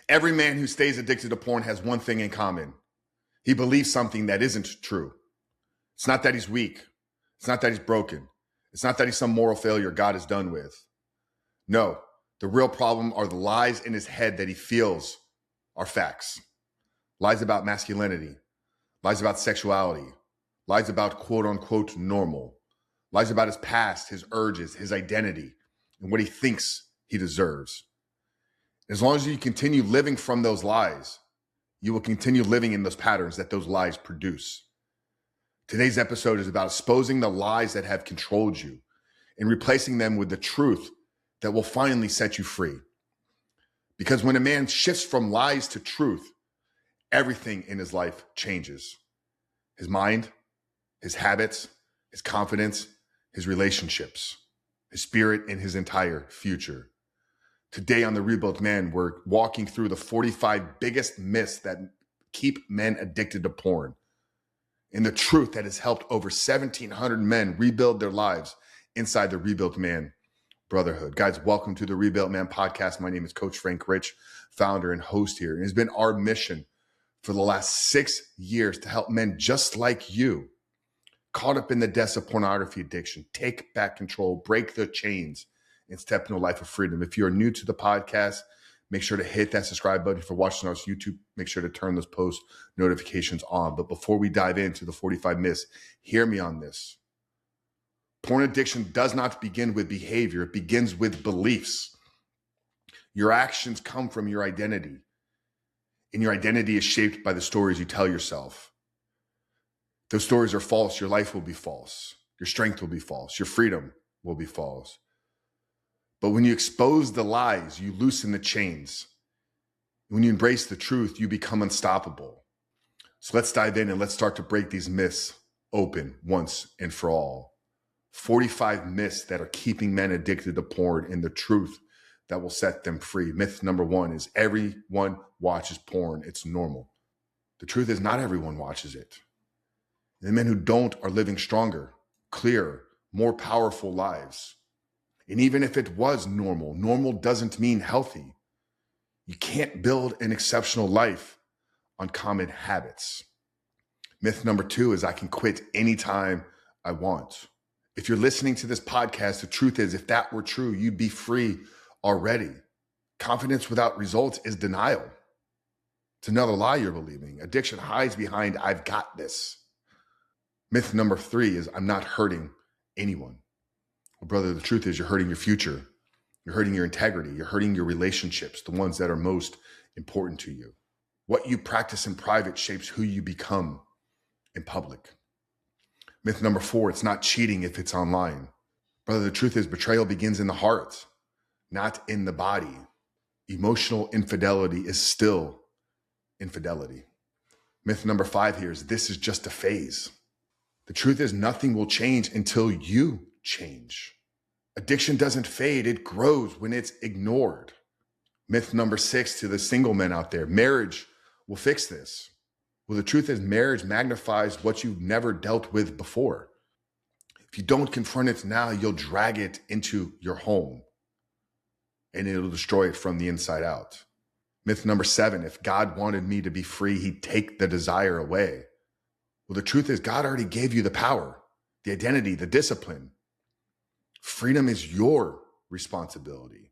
Every man who stays addicted to porn has one thing in common. He believes something that isn't true. It's not that he's weak. It's not that he's broken. It's not that he's some moral failure God is done with. No, the real problem are the lies in his head that he feels are facts. Lies about masculinity, lies about sexuality, lies about quote unquote normal, lies about his past, his urges, his identity, and what he thinks he deserves. As long as you continue living from those lies, you will continue living in those patterns that those lies produce. Today's episode is about exposing the lies that have controlled you and replacing them with the truth that will finally set you free. Because when a man shifts from lies to truth, everything in his life changes. His mind, his habits, his confidence, his relationships, his spirit, and his entire future. Today on The Rebuilt Man, we're walking through the 45 biggest myths that keep men addicted to porn and the truth that has helped over 1,700 men rebuild their lives inside the Rebuilt Man Brotherhood. Guys, welcome to the Rebuilt Man podcast. My name is Coach Frank Rich, founder and host here. And it's been our mission for the last 6 years to help men just like you, caught up in the depths of pornography addiction, take back control, break the chains, and step into a life of freedom. If you're new to the podcast, make sure to hit that subscribe button. If you're watching us on YouTube, make sure to turn those post notifications on. But before we dive into the 45 myths, hear me on this. Porn addiction does not begin with behavior. It begins with beliefs. Your actions come from your identity, and your identity is shaped by the stories you tell yourself. If those stories are false, your life will be false. Your strength will be false. Your freedom will be false. But when you expose the lies, you loosen the chains. When you embrace the truth, you become unstoppable. So let's dive in and let's start to break these myths open once and for all. 45 myths that are keeping men addicted to porn and the truth that will set them free. Myth number 1 is everyone watches porn. It's normal. The truth is not everyone watches it. The men who don't are living stronger, clearer, more powerful lives. And even if it was normal, normal doesn't mean healthy. You can't build an exceptional life on common habits. Myth number 2 is I can quit anytime I want. If you're listening to this podcast, the truth is if that were true, you'd be free already. Confidence without results is denial. It's another lie you're believing. Addiction hides behind I've got this. Myth number 3 is I'm not hurting anyone. Well, brother, the truth is you're hurting your future. You're hurting your integrity. You're hurting your relationships, the ones that are most important to you. What you practice in private shapes who you become in public. Myth number 4, it's not cheating if it's online. Brother, the truth is betrayal begins in the heart, not in the body. Emotional infidelity is still infidelity. Myth number 5 here is this is just a phase. The truth is nothing will change until you change. Addiction doesn't fade, it grows when it's ignored. Myth number 6 to the single men out there, marriage will fix this. Well, the truth is marriage magnifies what you've never dealt with before. If you don't confront it now, you'll drag it into your home and it'll destroy it from the inside out. Myth number 7, if God wanted me to be free, he'd take the desire away. Well, the truth is God already gave you the power, the identity, the discipline. Freedom is your responsibility.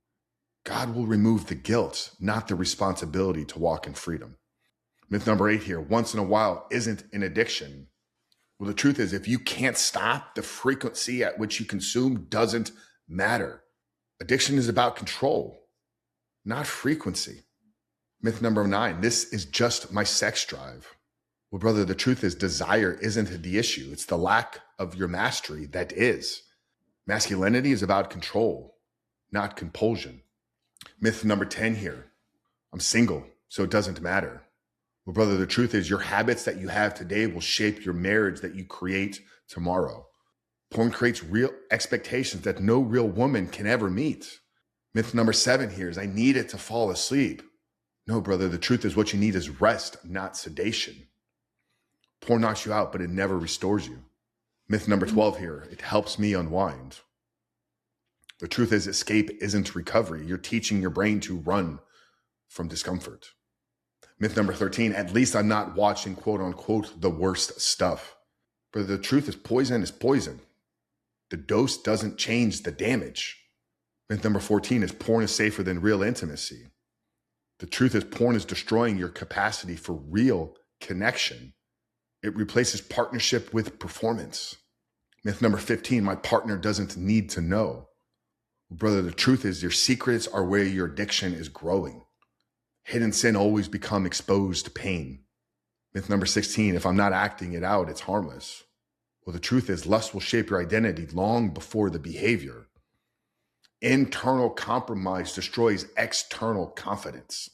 God will remove the guilt, not the responsibility to walk in freedom. Myth number 8 here, once in a while isn't an addiction. Well, the truth is if you can't stop, the frequency at which you consume doesn't matter. Addiction is about control, not frequency. Myth number 9, this is just my sex drive. Well, brother, the truth is desire isn't the issue. It's the lack of your mastery that is. Masculinity is about control, not compulsion. Myth number 10 here. I'm single, so it doesn't matter. Well, brother, the truth is your habits that you have today will shape your marriage that you create tomorrow. Porn creates real expectations that no real woman can ever meet. Myth number 7 here is I need it to fall asleep. No, brother, the truth is what you need is rest, not sedation. Porn knocks you out, but it never restores you. Myth number 12 here, it helps me unwind. The truth is escape isn't recovery. You're teaching your brain to run from discomfort. Myth number 13, at least I'm not watching quote unquote the worst stuff. But the truth is poison is poison. The dose doesn't change the damage. Myth number 14 is porn is safer than real intimacy. The truth is porn is destroying your capacity for real connection. It replaces partnership with performance. Myth number 15, my partner doesn't need to know. Brother, the truth is your secrets are where your addiction is growing. Hidden sin always become exposed pain. Myth number 16, if I'm not acting it out, it's harmless. Well, the truth is lust will shape your identity long before the behavior. Internal compromise destroys external confidence.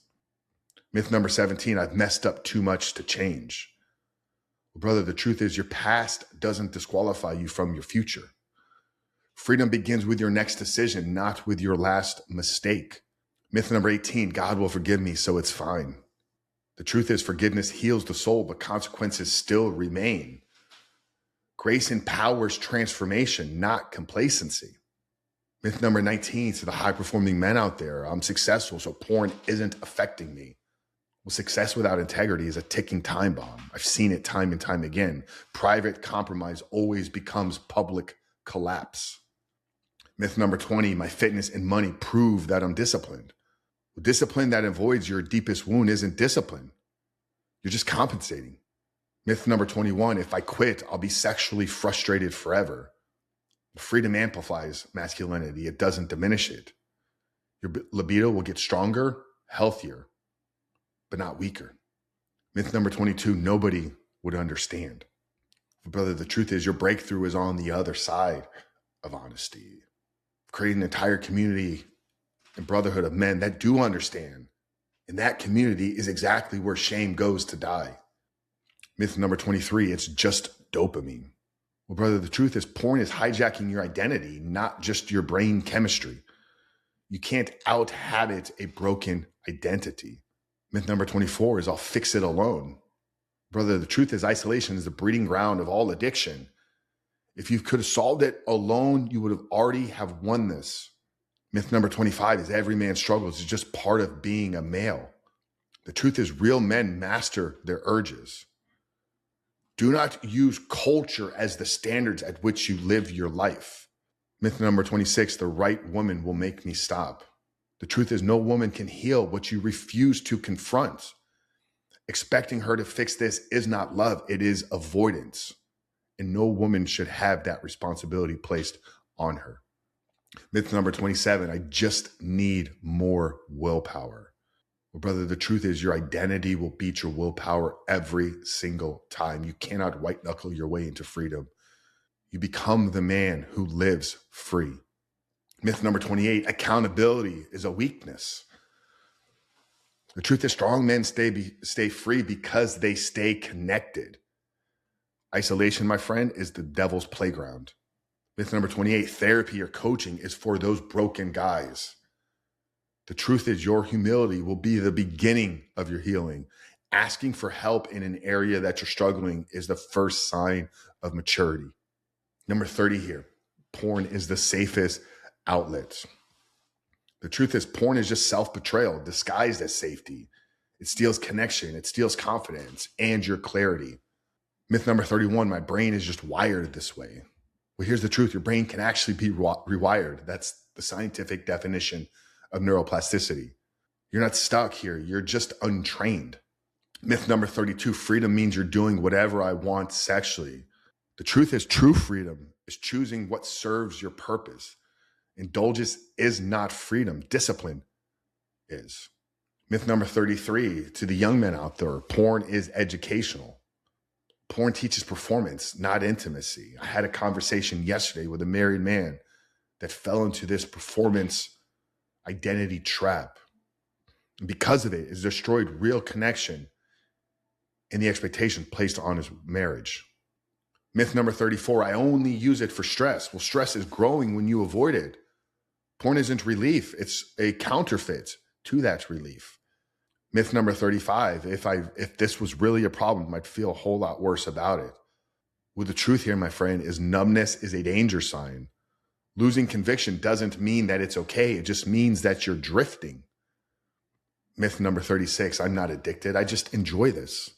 Myth number 17, I've messed up too much to change. Well, brother, the truth is your past doesn't disqualify you from your future. Freedom begins with your next decision, not with your last mistake. Myth number 18, God will forgive me, so it's fine. The truth is forgiveness heals the soul, but consequences still remain. Grace empowers transformation, not complacency. Myth number 19, to the high-performing men out there, I'm successful, so porn isn't affecting me. Well, success without integrity is a ticking time bomb. I've seen it time and time again. Private compromise always becomes public collapse. Myth number 20, my fitness and money prove that I'm disciplined. Well, discipline that avoids your deepest wound isn't discipline. You're just compensating. Myth number 21, if I quit, I'll be sexually frustrated forever. Freedom amplifies masculinity. It doesn't diminish it. Your libido will get stronger, healthier, but not weaker. Myth number 22, nobody would understand. Brother, the truth is your breakthrough is on the other side of honesty. Creating an entire community and brotherhood of men that do understand. And that community is exactly where shame goes to die. Myth number 23, it's just dopamine. Well, brother, the truth is porn is hijacking your identity, not just your brain chemistry. You can't out-habit a broken identity. Myth number 24 is I'll fix it alone. Brother, the truth is isolation is the breeding ground of all addiction. If you could have solved it alone, you would have already have won this. Myth number 25 is every man struggles. It's just part of being a male. The truth is real men master their urges. Do not use culture as the standards at which you live your life. Myth number 26, the right woman will make me stop. The truth is no woman can heal what you refuse to confront. Expecting her to fix this is not love, it is avoidance. And no woman should have that responsibility placed on her. Myth number 27, I just need more willpower. Well, brother, the truth is your identity will beat your willpower every single time. You cannot white knuckle your way into freedom. You become the man who lives free. Myth number 28, accountability is a weakness. The truth is strong men stay free because they stay connected. Isolation, my friend, is the devil's playground. Myth number 28, therapy or coaching is for those broken guys. The truth is your humility will be the beginning of your healing. Asking for help in an area that you're struggling is the first sign of maturity. Number 30 here, porn is the safest outlet. The truth is porn is just self-betrayal disguised as safety. It steals connection, it steals confidence and your clarity. Myth number 31, my brain is just wired this way. Well, here's the truth. Your brain can actually be rewired. That's the scientific definition of neuroplasticity. You're not stuck here. You're just untrained. Myth number 32, freedom means you're doing whatever I want sexually. The truth is true freedom is choosing what serves your purpose. Indulgence is not freedom. Discipline is. Myth number 33, to the young men out there, porn is educational. Porn teaches performance, not intimacy. I had a conversation yesterday with a married man that fell into this performance identity trap. And because of it, it's destroyed real connection and the expectation placed on his marriage. Myth number 34, I only use it for stress. Well, stress is growing when you avoid it. Porn isn't relief. It's a counterfeit to that relief. Myth number 35, if this was really a problem, I'd feel a whole lot worse about it. Well, the truth here, my friend, is numbness is a danger sign. Losing conviction doesn't mean that it's okay. It just means that you're drifting. Myth number 36, I'm not addicted. I just enjoy this.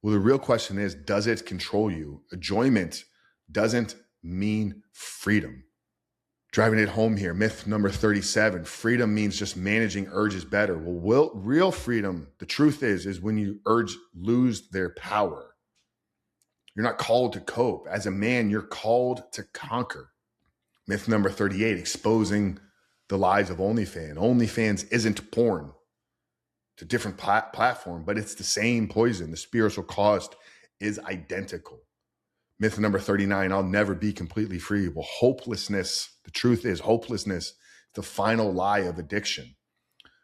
Well, the real question is, does it control you? Enjoyment doesn't mean freedom. Driving it home here, myth number 37, freedom means just managing urges better. Well, real freedom, the truth is when you urge lose their power. You're not called to cope. As a man, you're called to conquer. Myth number 38, exposing the lies of OnlyFans. OnlyFans isn't porn. It's a different platform, but it's the same poison. The spiritual cost is identical. Myth number 39, I'll never be completely free. Well, hopelessness, the truth is hopelessness is the final lie of addiction.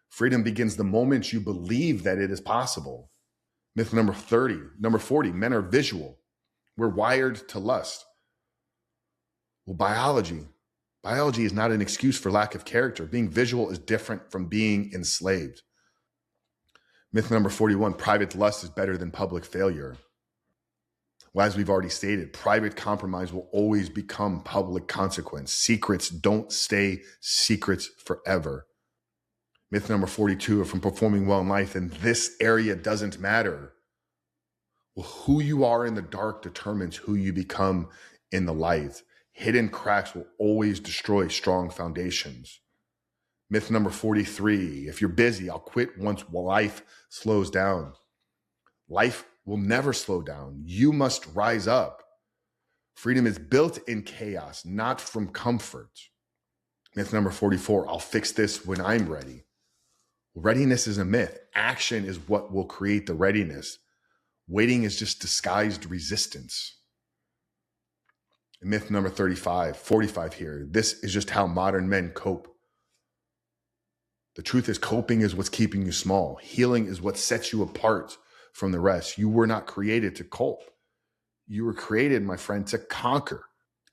Freedom begins the moment you believe that it is possible. Myth number 40, men are visual. We're wired to lust. Well, biology is not an excuse for lack of character. Being visual is different from being enslaved. Myth number 41, private lust is better than public failure. Well, as we've already stated, private compromise will always become public consequence. Secrets don't stay secrets forever. Myth number 42, from performing well in life, and this area doesn't matter. Well, who you are in the dark determines who you become in the light. Hidden cracks will always destroy strong foundations. Myth number 43, if you're busy, I'll quit once life slows down. Life will never slow down. You must rise up. Freedom is built in chaos, not from comfort. Myth number 44, I'll fix this when I'm ready. Readiness is a myth. Action is what will create the readiness. Waiting is just disguised resistance. And myth number 45 here. This is just how modern men cope. The truth is, coping is what's keeping you small. Healing is what sets you apart from the rest. You were not created to cope. You were created, my friend, to conquer.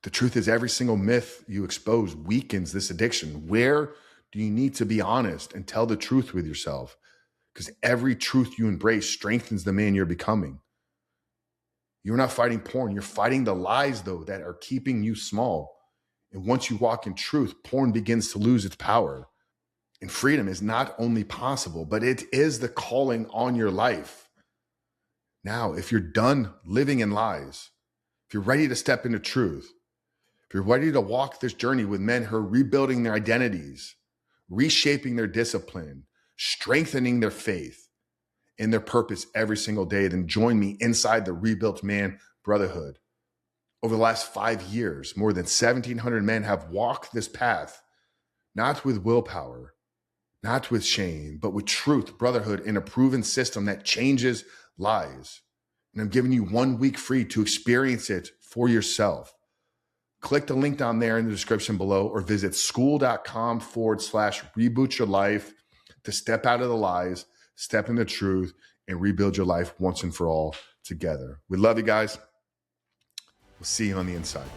The truth is, every single myth you expose weakens this addiction. Where do you need to be honest and tell the truth with yourself? Because every truth you embrace strengthens the man you're becoming. You're not fighting porn. You're fighting the lies, though, that are keeping you small. And once you walk in truth, porn begins to lose its power. And freedom is not only possible, but it is the calling on your life. Now, if you're done living in lies, if you're ready to step into truth, if you're ready to walk this journey with men who are rebuilding their identities, reshaping their discipline, strengthening their faith and their purpose every single day, then join me inside the Rebuilt Man Brotherhood. Over the last 5 years, more than 1,700 men have walked this path, not with willpower, not with shame, but with truth, brotherhood, and a proven system that changes lives. And I'm giving you 1 week free to experience it for yourself. Click the link down there in the description below or visit school.com/reboot your life to step out of the lies, step into truth, and rebuild your life once and for all together. We love you guys. We'll see you on the inside.